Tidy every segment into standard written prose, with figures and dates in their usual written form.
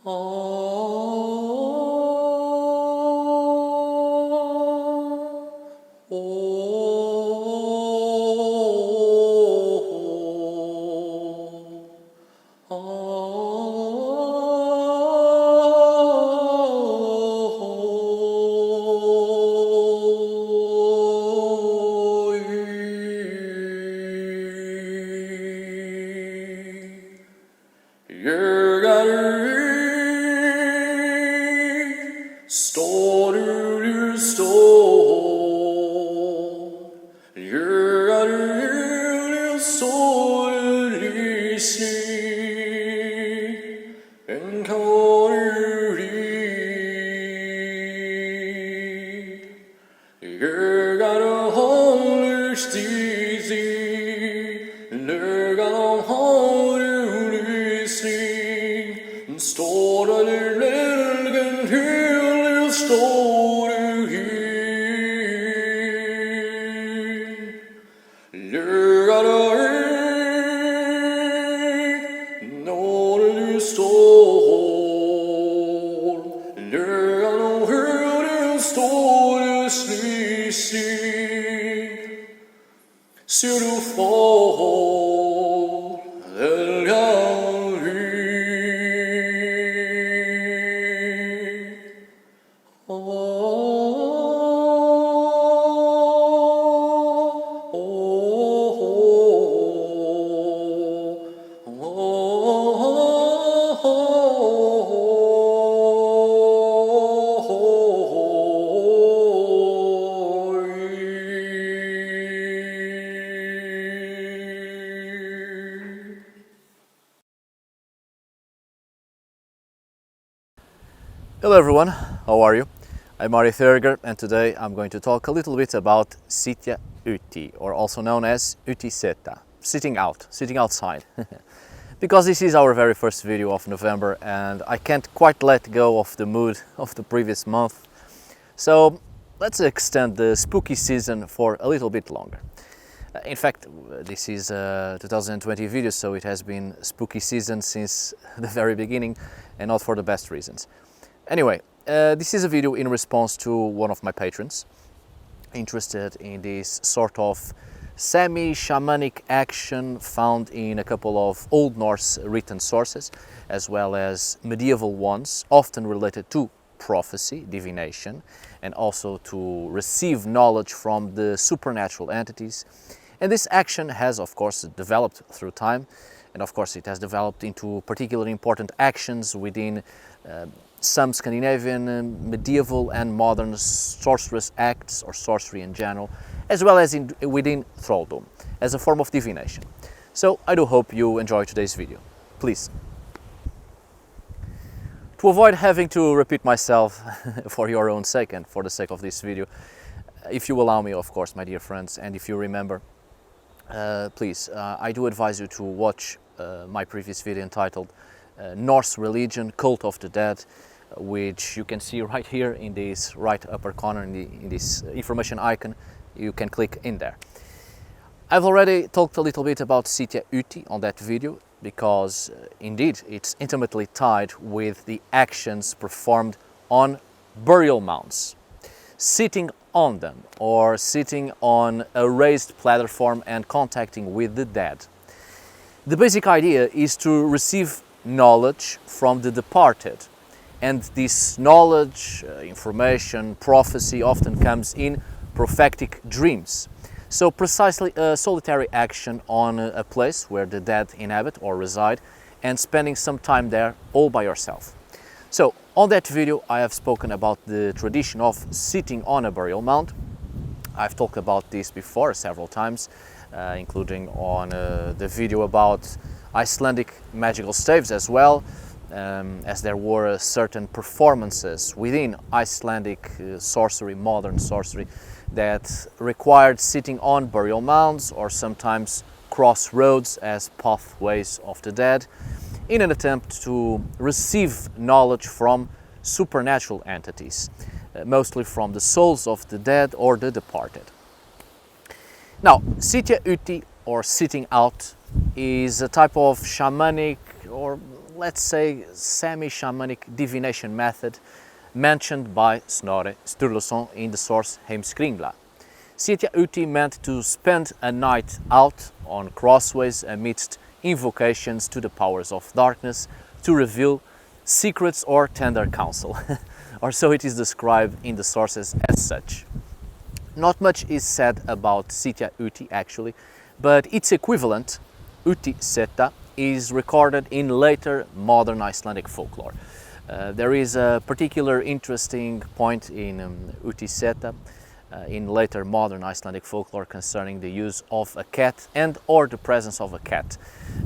Står du står, gör du står du slig, en karuri, gör håller stizi, lögar håller slig, står du lälgen till står du hin, lögar når du står, lögar hur du står du slisig, så du får välja. Hello everyone, how are you? I'm Mari Thurger and today I'm going to talk a little bit about Sitja Úti, or also known as Útiseta, sitting outside. Because this is our very first video of November and I can't quite let go of the mood of the previous month. So let's extend the spooky season for a little bit longer. In fact, this is a 2020 video, so it has been spooky season since the very beginning and not for the best reasons. Anyway, this is a video in response to one of my patrons interested in this sort of semi-shamanic action found in a couple of Old Norse written sources, as well as medieval ones, often related to prophecy, divination, and also to receive knowledge from the supernatural entities. And this action has, of course, developed through time, and of course it has developed into particularly important actions within some Scandinavian, medieval and modern sorceress acts, or sorcery in general, as well as within trolldom, as a form of divination. So I do hope you enjoy today's video. Please. To avoid having to repeat myself for your own sake and for the sake of this video, if you allow me, of course, my dear friends, and if you remember, please, I do advise you to watch my previous video entitled Norse Religion, Cult of the Dead, which you can see right here in this right upper corner in this information icon. You can click in there. I've already talked a little bit about Sitja Úti on that video because indeed it's intimately tied with the actions performed on burial mounds. Sitting on them or sitting on a raised platform and contacting with the dead. The basic idea is to receive knowledge from the departed, and this knowledge, information, prophecy often comes in prophetic dreams. So precisely a solitary action on a place where the dead inhabit or reside, and spending some time there all by yourself. So on that video I have spoken about the tradition of sitting on a burial mound. I've talked about this before several times, including on the video about Icelandic magical staves as well, as there were certain performances within Icelandic sorcery, modern sorcery, that required sitting on burial mounds or sometimes crossroads as pathways of the dead in an attempt to receive knowledge from supernatural entities, mostly from the souls of the dead or the departed. Now, Sitja Úti, or sitting out, is a type of shamanic or let's say, semi-shamanic divination method mentioned by Snorre Sturluson in the source Heimskringla. Sitja Úti meant to spend a night out on crossways amidst invocations to the powers of darkness to reveal secrets or tender counsel, or so it is described in the sources as such. Not much is said about Sitja Úti actually, but its equivalent, Útiseta, is recorded in later modern Icelandic folklore. There is a particular interesting point in Útiseta in later modern Icelandic folklore concerning the use of a cat and or the presence of a cat.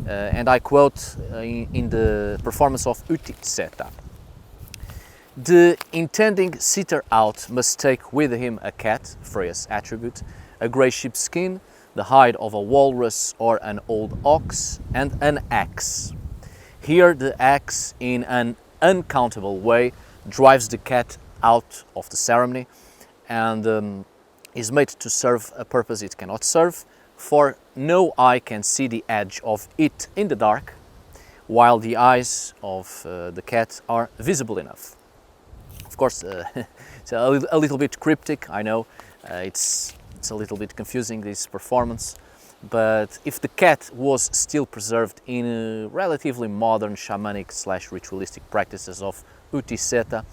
And I quote in the performance of Útiseta: "The intending sitter out must take with him a cat, Freya's attribute, a grey sheepskin, the hide of a walrus or an old ox, and an axe. Here the axe, in an uncountable way, drives the cat out of the ceremony and is made to serve a purpose it cannot serve, for no eye can see the edge of it in the dark, while the eyes of the cat are visible enough." Of course, it's a little bit cryptic, I know. It's a little bit confusing, this performance. But if the cat was still preserved in relatively modern shamanic/ritualistic practices of Útiseta,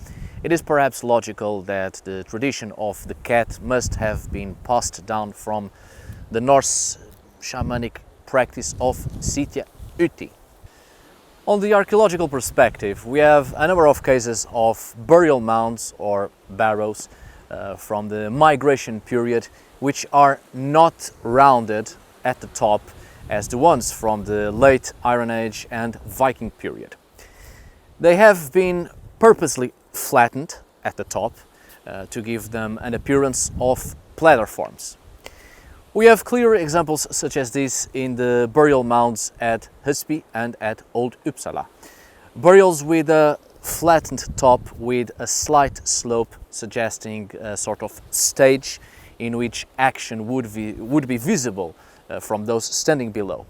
it is perhaps logical that the tradition of the cat must have been passed down from the Norse shamanic practice of Sitja Úti. On the archaeological perspective, we have a number of cases of burial mounds or barrows from the migration period which are not rounded at the top as the ones from the late Iron Age and Viking period. They have been purposely flattened at the top to give them an appearance of platforms. We have clear examples such as this in the burial mounds at Husby and at Old Uppsala. Burials with a flattened top with a slight slope suggesting a sort of stage in which action would be visible from those standing below.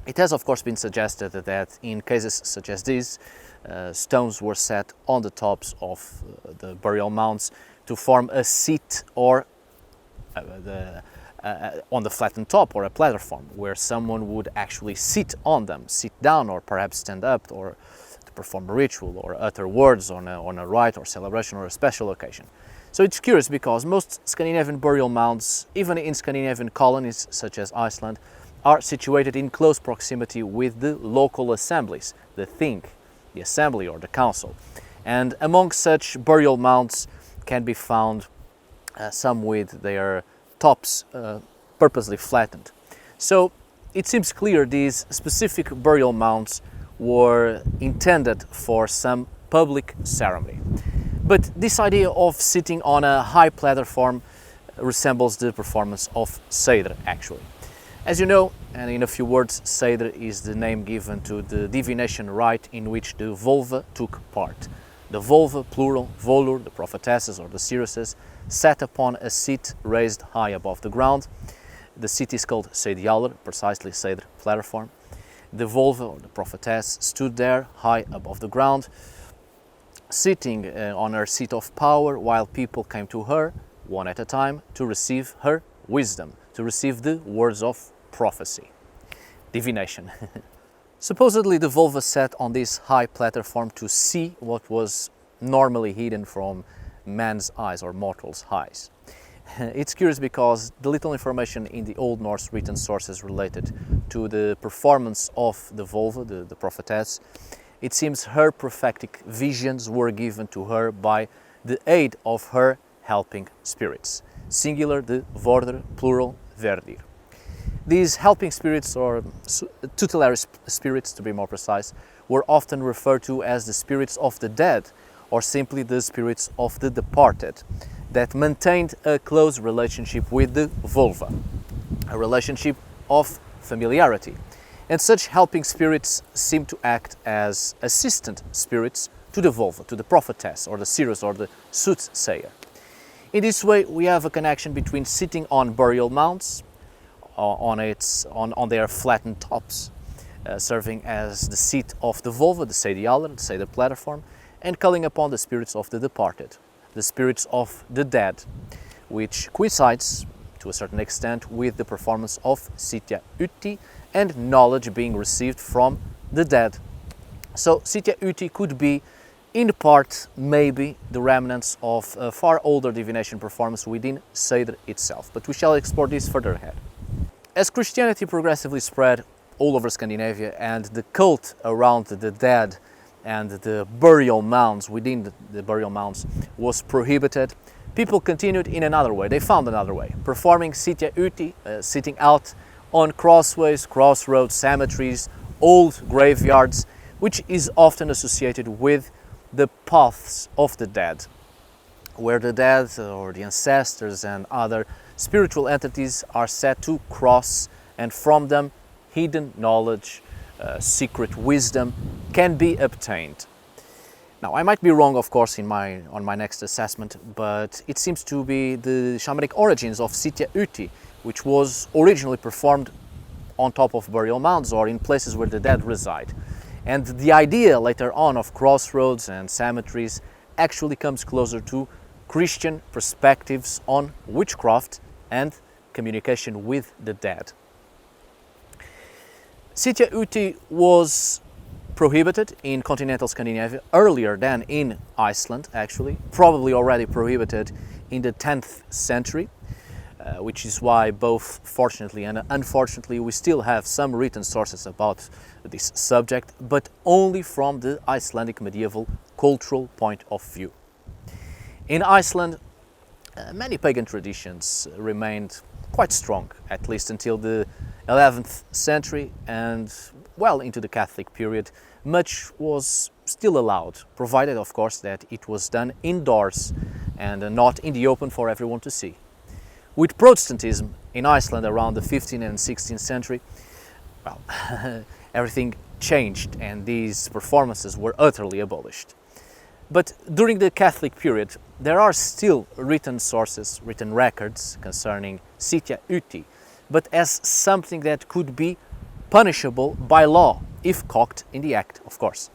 It has of course been suggested that in cases such as these, stones were set on the tops of the burial mounds to form a seat or on the flattened top, or a platform where someone would actually sit on them, sit down or perhaps stand up, or to perform a ritual or utter words on a rite or celebration or a special occasion. So it's curious because most Scandinavian burial mounds, even in Scandinavian colonies such as Iceland, are situated in close proximity with the local assemblies, the thing, the assembly or the council. And among such burial mounds can be found some with their tops purposely flattened. So it seems clear these specific burial mounds were intended for some public ceremony. But this idea of sitting on a high platform resembles the performance of seidr actually. As you know, and in a few words, seidr is the name given to the divination rite in which the vulva took part. The vulva, plural, volur, the prophetesses or the seeresses, sat upon a seat raised high above the ground. The seat is called seidr, precisely seidr platform. The vulva or the prophetess stood there high above the ground, sitting on her seat of power while people came to her, one at a time, to receive her wisdom, to receive the words of prophecy. Divination. Supposedly the vulva sat on this high platform to see what was normally hidden from man's eyes or mortals' eyes. It's curious because the little information in the Old Norse written sources related to the performance of the vulva, the prophetess, it seems her prophetic visions were given to her by the aid of her helping spirits, singular the vordr, plural verdir. These helping spirits, or tutelary spirits to be more precise, were often referred to as the spirits of the dead, or simply the spirits of the departed, that maintained a close relationship with the vulva, a relationship of familiarity. And such helping spirits seem to act as assistant spirits to the vulva, to the prophetess, or the seeress, or the soothsayer. In this way, we have a connection between sitting on burial mounds, on their flattened tops, serving as the seat of the vulva, the seidr platform, and calling upon the spirits of the departed, the spirits of the dead, which coincides to a certain extent with the performance of Sitja Úti and knowledge being received from the dead. So Sitja Úti could be, in part, maybe the remnants of a far older divination performance within seidr itself, but we shall explore this further ahead. As Christianity progressively spread all over Scandinavia and the cult around the dead and the burial mounds within the burial mounds was prohibited, people continued in another way. They found another way, performing Sitja Úti, sitting out on crossways, crossroads, cemeteries, old graveyards, which is often associated with the paths of the dead, where the dead or the ancestors and other spiritual entities are said to cross, and from them hidden knowledge, secret wisdom can be obtained. Now, I might be wrong, of course, on my next assessment, but it seems to be the shamanic origins of Sitja Úti, which was originally performed on top of burial mounds or in places where the dead reside. And the idea later on of crossroads and cemeteries actually comes closer to Christian perspectives on witchcraft and communication with the dead. Sitja Úti was prohibited in continental Scandinavia earlier than in Iceland, actually, probably already prohibited in the 10th century, which is why both fortunately and unfortunately we still have some written sources about this subject, but only from the Icelandic medieval cultural point of view. In Iceland, many pagan traditions remained quite strong, at least until the 11th century and well into the Catholic period. Much was still allowed, provided of course that it was done indoors and not in the open for everyone to see. With Protestantism in Iceland around the 15th and 16th century, well, everything changed and these performances were utterly abolished. But during the Catholic period, there are still written sources, written records concerning Sitja Úti, but as something that could be punishable by law if caught in the act, of course.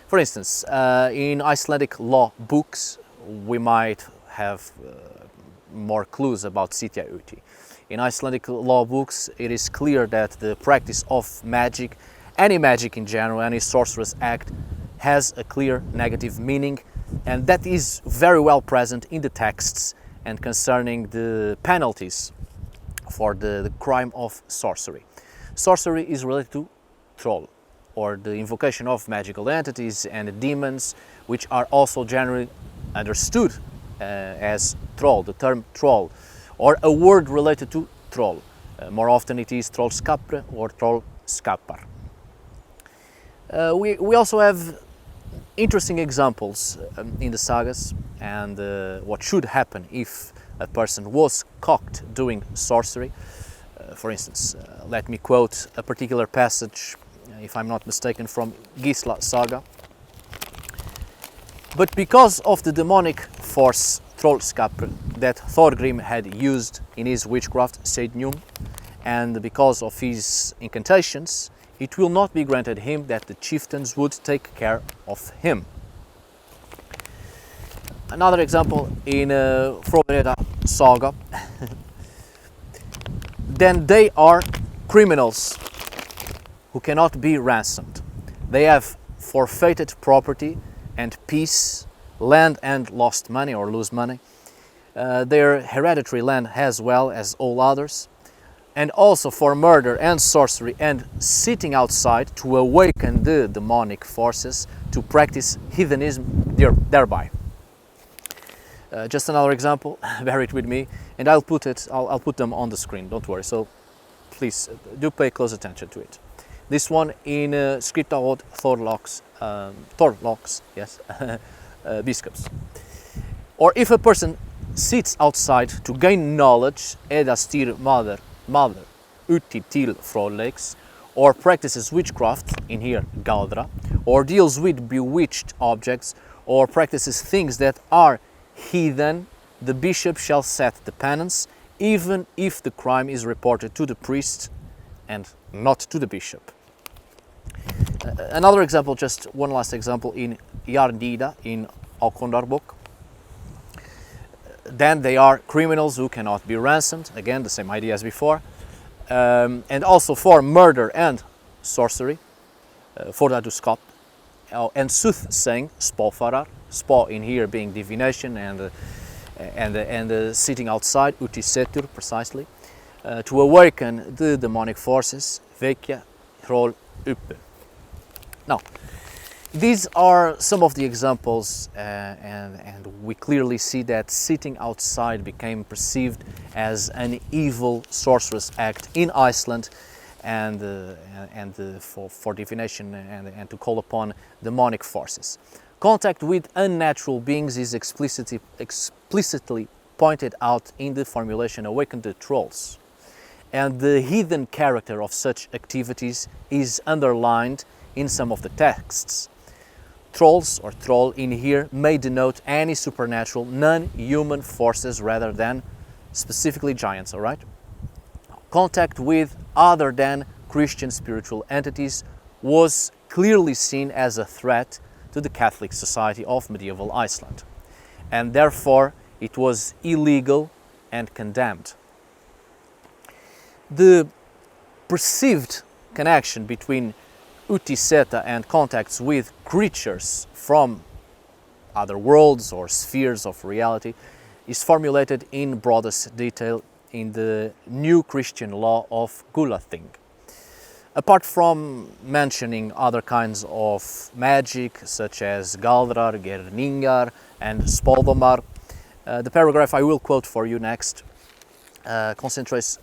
For instance, in Icelandic law books, we might have more clues about Sitja Úti. In Icelandic law books, it is clear that the practice of magic, any magic in general, any sorcerous act, has a clear negative meaning, and that is very well present in the texts and concerning the penalties for the crime of sorcery. Sorcery is related to troll, or the invocation of magical entities and demons, which are also generally understood as troll, the term troll, or a word related to troll. More often it is trollskapre or trollskapar. We also have interesting examples in the sagas and what should happen if a person was caught doing sorcery. For instance, let me quote a particular passage, if I'm not mistaken, from Gisla saga. But because of the demonic force trollskapre that Thorgrim had used in his witchcraft seidr, and because of his incantations, it will not be granted him that the chieftains would take care of him. Another example in Fråga saga. Then they are criminals who cannot be ransomed. They have forfeited property and peace, land and lost money or lose money, their hereditary land as well as all others, and also for murder and sorcery and sitting outside to awaken the demonic forces to practice heathenism thereby. Just another example, bear it with me, and I'll put them on the screen, don't worry, so please do pay close attention to it. This one in Scripta od Thorlaks, yes, bishops. Or if a person sits outside to gain knowledge, edastir manar uti til frolex, or practices witchcraft, in here galdra, or deals with bewitched objects, or practices things that are heathen, the bishop shall set the penance, even if the crime is reported to the priest and not to the bishop. Another example, just one last example, in Jarndida in Aukondarbok. Then they are criminals who cannot be ransomed, again the same idea as before, and also for murder and sorcery, fordaduskap, and soothsaying, spåfarar, spå in here being divination and sitting outside, utesittning precisely, to awaken the demonic forces, väcka, troll, uppe. Now, these are some of the examples, and we clearly see that sitting outside became perceived as an evil sorcerous act in Iceland, and for divination and to call upon demonic forces. Contact with unnatural beings is explicitly pointed out in the formulation "awaken the trolls," and the heathen character of such activities is underlined in some of the texts. Trolls, or troll in here, may denote any supernatural, non-human forces rather than specifically giants, all right? Contact with other than Christian spiritual entities was clearly seen as a threat to the Catholic society of medieval Iceland, and therefore it was illegal and condemned. The perceived connection between Útiseta and contacts with creatures from other worlds or spheres of reality is formulated in broadest detail in the new Christian law of Gulathing. Apart from mentioning other kinds of magic such as galdrar, gerningar and spådomar, the paragraph I will quote for you next concentrates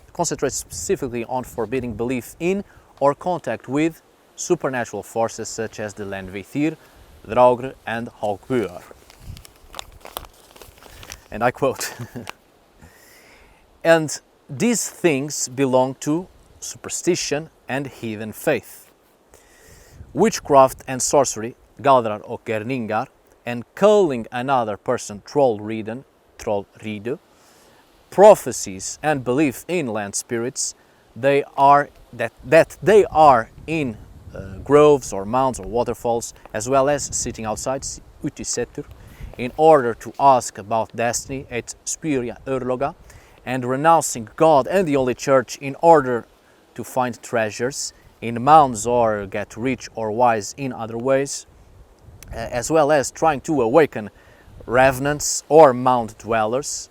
specifically on forbidding belief in or contact with supernatural forces such as the Lenvithir, Draugr and Hogbuar. And I quote, "And these things belong to superstition and heathen faith. Witchcraft and sorcery, galdrar och gerningar, and calling another person trollriden, trollridu, prophecies and belief in land spirits, they are in groves or mounds or waterfalls, as well as sitting outside, utesittning, in order to ask about destiny, et spyrja örloga, and renouncing God and the Holy Church in order to find treasures in mounds or get rich or wise in other ways, as well as trying to awaken revenants or mound dwellers,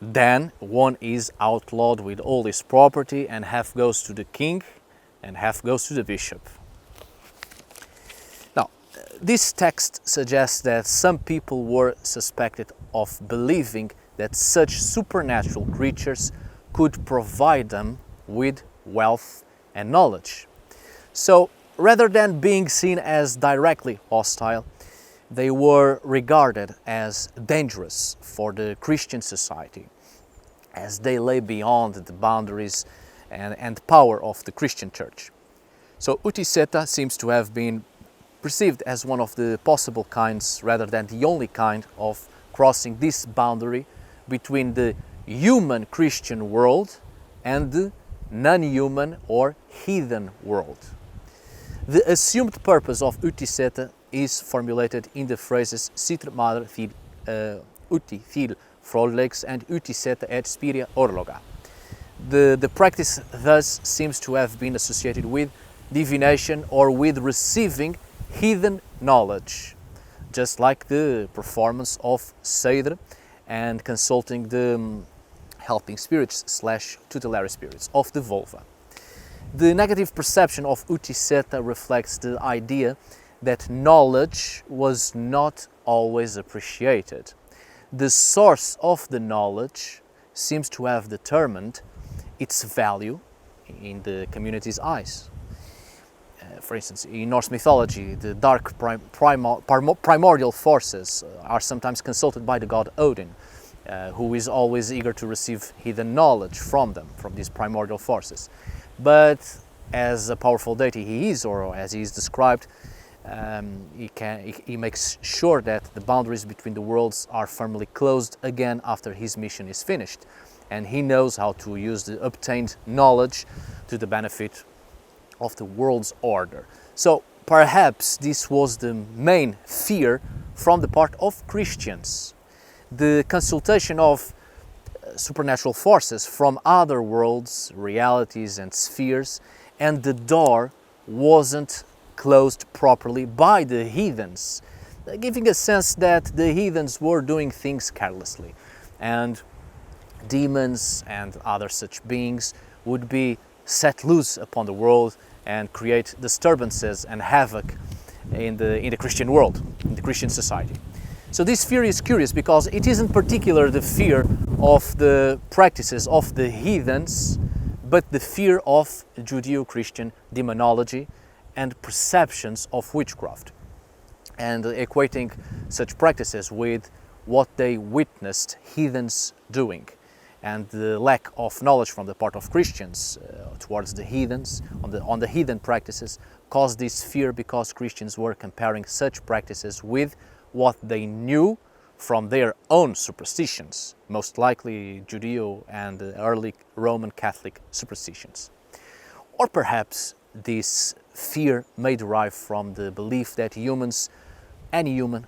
then one is outlawed with all his property, and half goes to the king and half goes to the bishop." Now, this text suggests that some people were suspected of believing that such supernatural creatures could provide them with wealth and knowledge. So, rather than being seen as directly hostile, they were regarded as dangerous for the Christian society, as they lay beyond the boundaries and power of the Christian Church. So Útiseta seems to have been perceived as one of the possible kinds, rather than the only kind, of crossing this boundary between the human Christian world and the non-human or heathen world. The assumed purpose of Útiseta is formulated in the phrases "seidr manar til Úti til froðleiks" and "Útiseta et spyrja örloga." The practice thus seems to have been associated with divination or with receiving heathen knowledge, just like the performance of seidr and consulting the helping spirits / tutelary spirits of the vulva. The negative perception of Útiseta reflects the idea that knowledge was not always appreciated. The source of the knowledge seems to have determined its value in the community's eyes. For instance, in Norse mythology, the dark primordial forces are sometimes consulted by the god Odin, who is always eager to receive hidden knowledge from these primordial forces. But as a powerful deity he is, or as he is described, he makes sure that the boundaries between the worlds are firmly closed again after his mission is finished, and he knows how to use the obtained knowledge to the benefit of the world's order. So perhaps this was the main fear from the part of Christians. The consultation of supernatural forces from other worlds, realities and spheres, and the door wasn't closed properly by the heathens, giving a sense that the heathens were doing things carelessly, and demons and other such beings would be set loose upon the world and create disturbances and havoc in the Christian world, in the Christian society. So this fear is curious because it isn't particular the fear of the practices of the heathens, but the fear of Judeo-Christian demonology and perceptions of witchcraft, and equating such practices with what they witnessed heathens doing. And the lack of knowledge from the part of Christians towards the heathens, on the heathen practices, caused this fear because Christians were comparing such practices with what they knew from their own superstitions, most likely Judeo and early Roman Catholic superstitions. Or perhaps this fear may derive from the belief that any human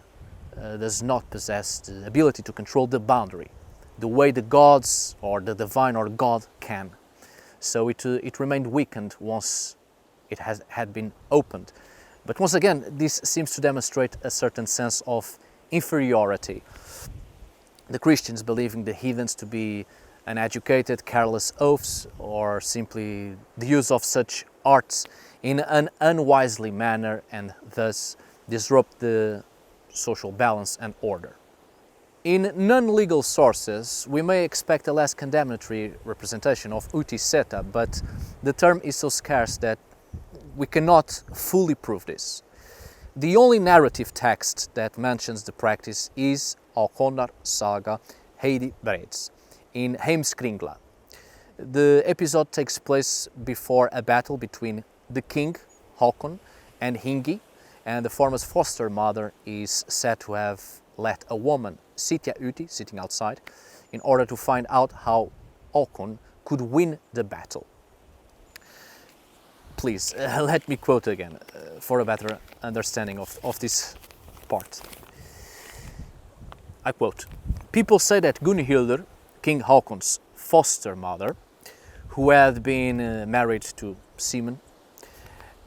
does not possess the ability to control the boundary, the way the gods or the divine or God can. So it remained weakened once it had been opened. But once again, this seems to demonstrate a certain sense of inferiority. The Christians believing the heathens to be uneducated, careless oafs, or simply the use of such arts in an unwisely manner and thus disrupt the social balance and order. In non-legal sources, we may expect a less condemnatory representation of Útiseta, but the term is so scarce that we cannot fully prove this. The only narrative text that mentions the practice is Håkonar saga Heidi in Heimskringla. The episode takes place before a battle between the king, Håkon, and Hingi, and the former's foster mother is said to have let a woman, Sitja Úti, sitting outside, in order to find out how Håkon could win the battle. Please, let me quote again for a better understanding of this part. I quote, "People say that Gunhildr, King Håkon's foster mother, who had been married to Simon,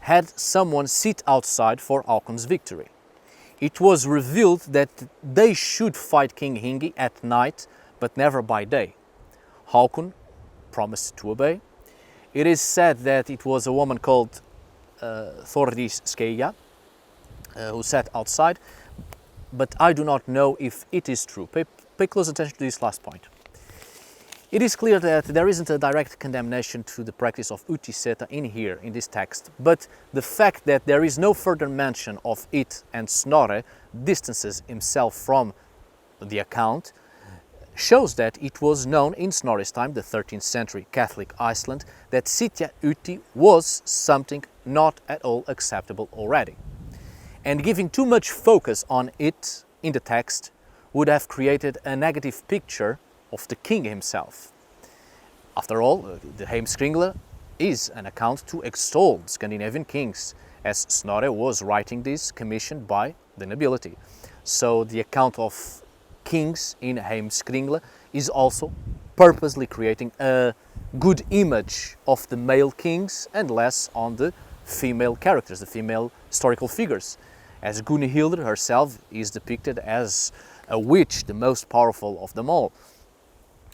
had someone sit outside for Håkon's victory. It was revealed that they should fight King Hingi at night, but never by day. Håkon promised to obey. It is said that it was a woman called Thordis Skeia who sat outside, but I do not know if it is true." Pay close attention to this last point. It is clear that there isn't a direct condemnation to the practice of Útiseta in this text, but the fact that there is no further mention of it and Snorre distances himself from the account shows that it was known in Snorri's time, the 13th century Catholic Iceland, that Sitja Úti was something not at all acceptable already. And giving too much focus on it in the text would have created a negative picture of the king himself. After all, the Heimskringla is an account to extol Scandinavian kings, as Snorre was writing this commissioned by the nobility. So the account of kings in Heimskringla is also purposely creating a good image of the male kings and less on the female characters, the female historical figures, as Gunhildr herself is depicted as a witch, the most powerful of them all,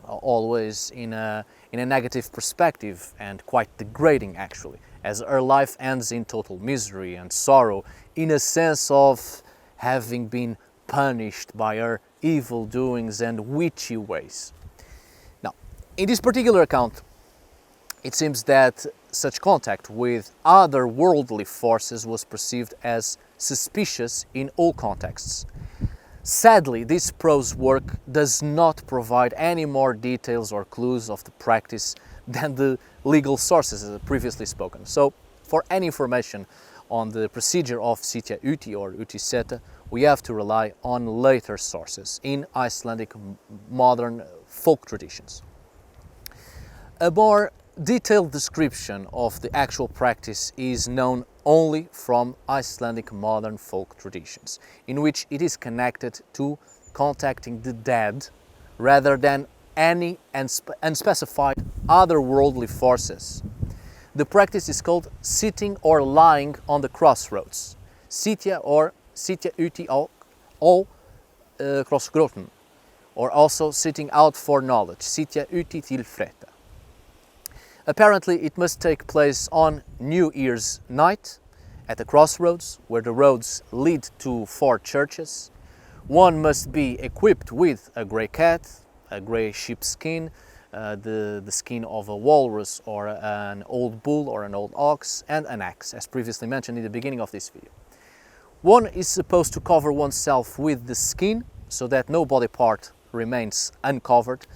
always in a negative perspective and quite degrading actually, as her life ends in total misery and sorrow, in a sense of having been punished by her evil doings and witchy ways. Now, in this particular account, it seems that such contact with other worldly forces was perceived as suspicious in all contexts. Sadly, this prose work does not provide any more details or clues of the practice than the legal sources as previously spoken. So, for any information on the procedure of Sitja Úti or Útiseta, we have to rely on later sources in Icelandic modern folk traditions. A more detailed description of the actual practice is known only from Icelandic modern folk traditions, in which it is connected to contacting the dead rather than any unspecified otherworldly forces. The practice is called sitting or lying on the crossroads, Sitja or Sitja Úti all krossgråten, or also sitting out for knowledge, Sitja Úti til frétta. Apparently it must take place on New Year's night at the crossroads, where the roads lead to 4 churches. One must be equipped with a grey cat, a grey sheep skin, the skin of a walrus or an old bull or an old ox, and an axe, as previously mentioned in the beginning of this video. One is supposed to cover oneself with the skin so that no body part remains uncovered,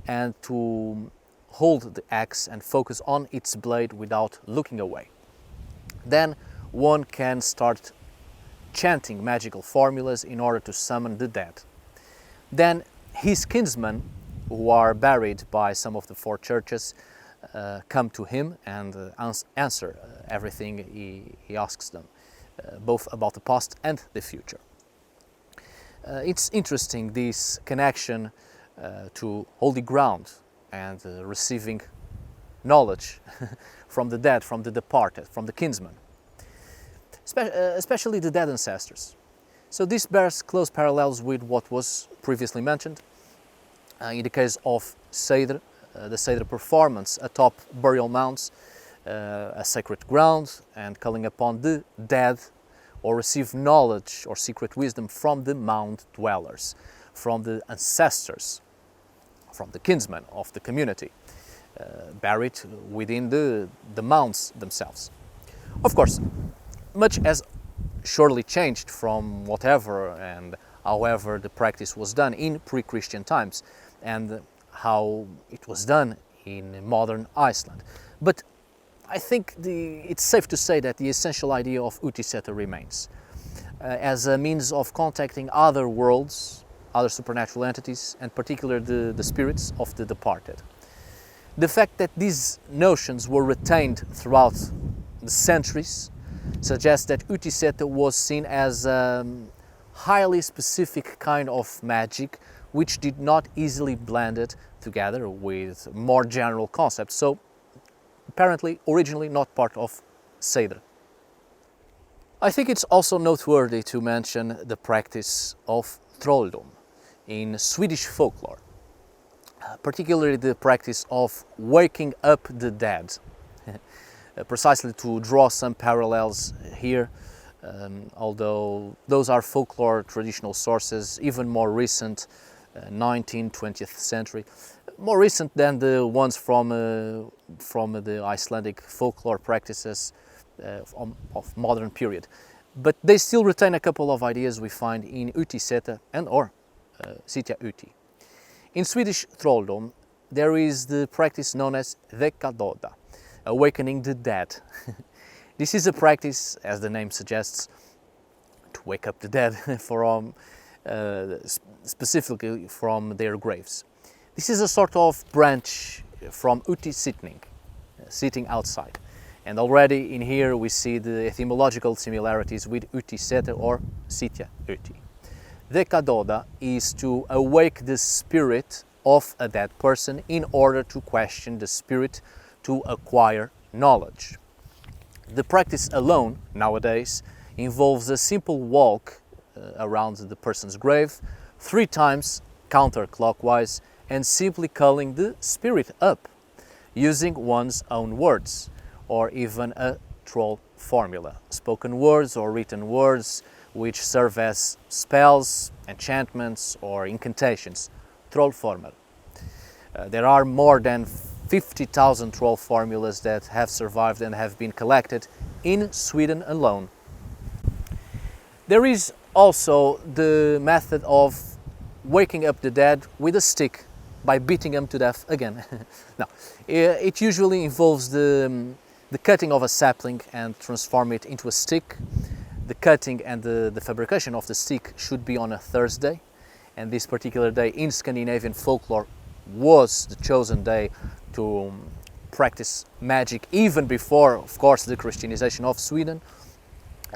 and to hold the axe and focus on its blade without looking away. Then one can start chanting magical formulas in order to summon the dead. Then his kinsmen, who are buried by some of the 4 churches, come to him and answer everything he asks them, both about the past and the future. It's interesting, this connection to holy ground and receiving knowledge from the dead, from the departed, from the kinsmen, especially the dead ancestors. So this bears close parallels with what was previously mentioned in the case of seidr, the seidr performance atop burial mounds, a sacred ground, and calling upon the dead, or receive knowledge or secret wisdom from the mound dwellers, from the ancestors, from the kinsmen of the community, buried within the mounds themselves. Of course, much has surely changed from whatever and however the practice was done in pre-Christian times and how it was done in modern Iceland. But I think it's safe to say that the essential idea of Útiseta remains as a means of contacting other worlds, other supernatural entities, and particularly the spirits of the departed. The fact that these notions were retained throughout the centuries suggests that Útiseta was seen as a highly specific kind of magic which did not easily blend it together with more general concepts, so apparently originally not part of seidr. I think it's also noteworthy to mention the practice of trolldom in Swedish folklore, particularly the practice of waking up the dead, precisely to draw some parallels here, although those are folklore traditional sources, even more recent, 19th, 20th century, more recent than the ones from the Icelandic folklore practices of modern period. But they still retain a couple of ideas we find in Útiseta and or Sitja Úti. In Swedish trolldom, there is the practice known as väcka döda, awakening the dead. This is a practice, as the name suggests, to wake up the dead from specifically from their graves. This is a sort of branch from utesittning, sitting outside. And already in here we see the etymological similarities with Útiseta or Sitja Úti. Väcka döda is to awake the spirit of a dead person in order to question the spirit to acquire knowledge. The practice alone, nowadays, involves a simple walk around the person's grave 3 times counterclockwise and simply calling the spirit up, using one's own words, or even a troll formula, spoken words or written words which serve as spells, enchantments or incantations, trollformel. There are more than 50,000 troll formulas that have survived and have been collected in Sweden alone. There is also the method of waking up the dead with a stick by beating them to death again. Now, it usually involves the cutting of a sapling and transform it into a stick. The cutting and the fabrication of the stick should be on a Thursday, and this particular day in Scandinavian folklore was the chosen day to practice magic even before, of course, the Christianization of Sweden,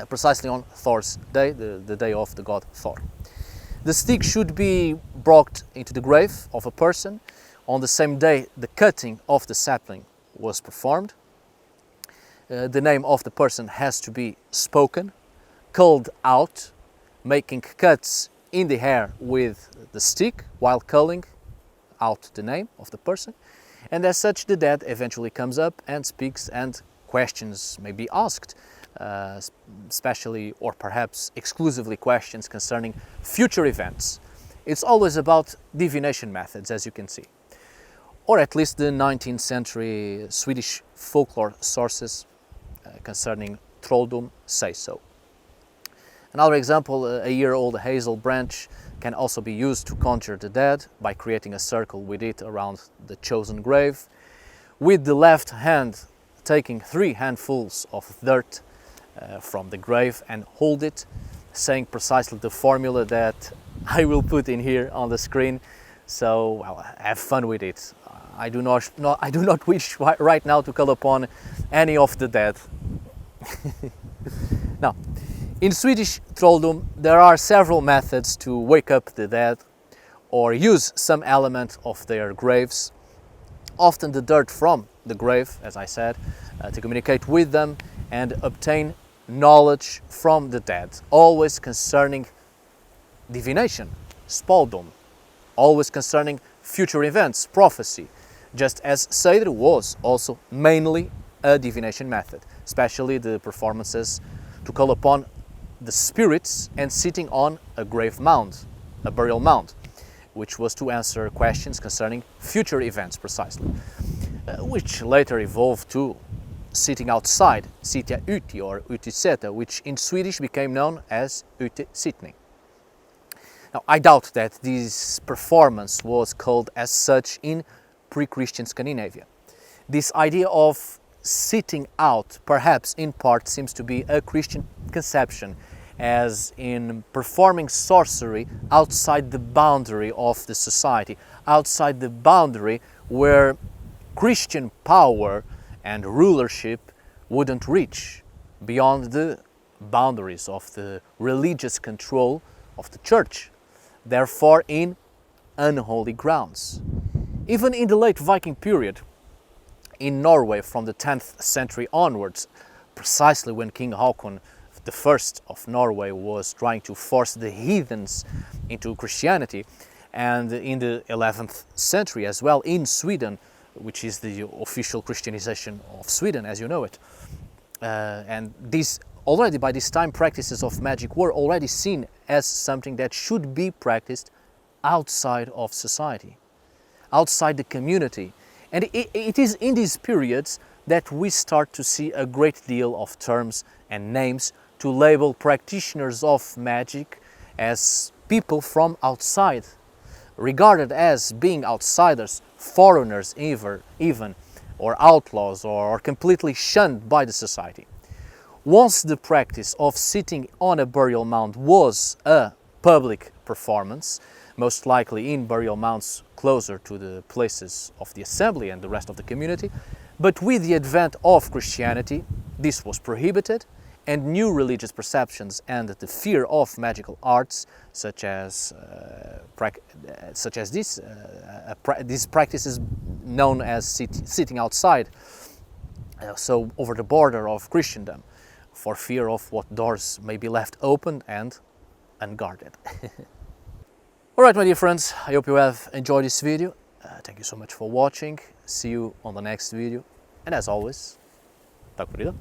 precisely on Thor's day, the day of the god Thor. The stick should be brought into the grave of a person. On the same day, the cutting of the sapling was performed. The name of the person has to be spoken, culled out, making cuts in the hair with the stick while culling out the name of the person. And as such, the dead eventually comes up and speaks, and questions may be asked, especially or perhaps exclusively questions concerning future events. It's always about divination methods, as you can see. Or at least the 19th century Swedish folklore sources concerning trolldom say so. Another example, a year-old hazel branch can also be used to conjure the dead by creating a circle with it around the chosen grave, with the left hand taking 3 handfuls of dirt from the grave and hold it, saying precisely the formula that I will put in here on the screen. So, well, have fun with it. I do not wish right now to call upon any of the dead. Now, in Swedish trolldom, there are several methods to wake up the dead or use some element of their graves, often the dirt from the grave, as I said, to communicate with them and obtain knowledge from the dead, always concerning divination, spådom, always concerning future events, prophecy, just as seidr was also mainly a divination method, especially the performances to call upon the spirits and sitting on a grave mound, a burial mound, which was to answer questions concerning future events precisely, which later evolved to sitting outside, Sitja Úti or Útiseta, which in Swedish became known as utesittning. Now, I doubt that this performance was called as such in pre-Christian Scandinavia. This idea of sitting out, perhaps in part, seems to be a Christian conception, as in performing sorcery outside the boundary of the society, outside the boundary where Christian power and rulership wouldn't reach, beyond the boundaries of the religious control of the church, therefore in unholy grounds. Even in the late Viking period, in Norway from the 10th century onwards, precisely when King Haakon I of Norway was trying to force the heathens into Christianity, and in the 11th century as well in Sweden, which is the official Christianization of Sweden as you know it. And these already by this time practices of magic were already seen as something that should be practiced outside of society, outside the community. And it is in these periods that we start to see a great deal of terms and names to label practitioners of magic as people from outside, regarded as being outsiders, foreigners even, or outlaws, or completely shunned by the society. Once the practice of sitting on a burial mound was a public performance, most likely in burial mounds closer to the places of the assembly and the rest of the community, but with the advent of Christianity, this was prohibited, and new religious perceptions and the fear of magical arts, such as these practices known as sitting outside, so over the border of Christendom, for fear of what doors may be left open and unguarded. Alright, my dear friends, I hope you have enjoyed this video. Thank you so much for watching. See you on the next video. And as always, tack för idag.